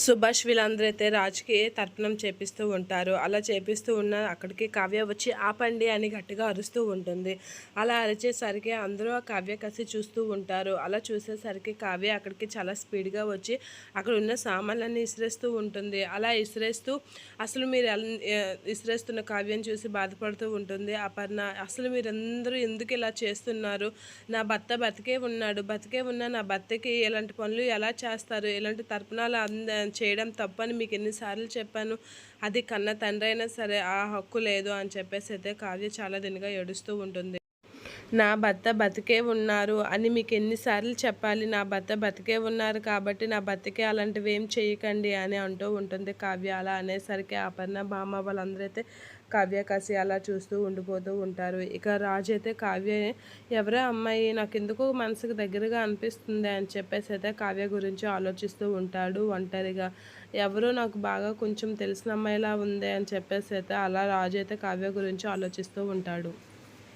సుభాష్ వీళ్ళందరూ అయితే రాజుకి తర్పణం చేపిస్తూ ఉంటారు. అలా చేపిస్తూ ఉన్న అక్కడికి కావ్య వచ్చి ఆపండి అని గట్టిగా అరుస్తూ ఉంటుంది. అలా అరిచేసరికి అందరూ ఆ కావ్య కసి చూస్తూ ఉంటారు. అలా చూసేసరికి కావ్య అక్కడికి చాలా స్పీడ్గా వచ్చి అక్కడ ఉన్న సామాన్లన్నీ ఇసిరేస్తూ ఉంటుంది. అలా ఇసిరేస్తూ అసలు మీరు ఇసిరేస్తున్న కావ్యం చూసి బాధపడుతూ ఉంటుంది అపర్ణ. అసలు మీరందరూ ఎందుకు ఇలా చేస్తున్నారు? నా భర్త బతికే ఉన్నాడు, బతికే ఉన్న నా భర్తకి ఇలాంటి పనులు ఎలా చేస్తారు? ఇలాంటి తర్పణాలు చేయడం తప్పని మీకు ఎన్నిసార్లు చెప్పాను. అది కన్న తండ్రి అయినా సరే ఆ హక్కు లేదు అని చెప్పేసి అయితే కావ్య చాలా దినగా ఏడుస్తూ ఉంటుంది. నా భర్త బతికే ఉన్నారు అని మీకు ఎన్నిసార్లు చెప్పాలి? నా భర్త బతికే ఉన్నారు కాబట్టి నా భర్తకి అలాంటివి ఏం చేయకండి అని అంటూ ఉంటుంది కావ్య. అలా అనేసరికి అపర్ణ బామ్మ వాళ్ళందరూ అయితే కావ్య కాసి అలా చూస్తూ ఉండిపోతూ ఉంటారు. ఇక రాజు అయితే కావ్య ఎవరే అమ్మాయి, నాకు ఎందుకో మనసుకు దగ్గరగా అనిపిస్తుంది అని చెప్పేసి అయితే కావ్య గురించి ఆలోచిస్తూ ఉంటాడు ఒంటరిగా. ఎవరో నాకు బాగా కొంచెం తెలిసిన అమ్మాయిలా ఉంది అని చెప్పేసి అయితే అలా రాజు అయితే కావ్య గురించి ఆలోచిస్తూ ఉంటాడు.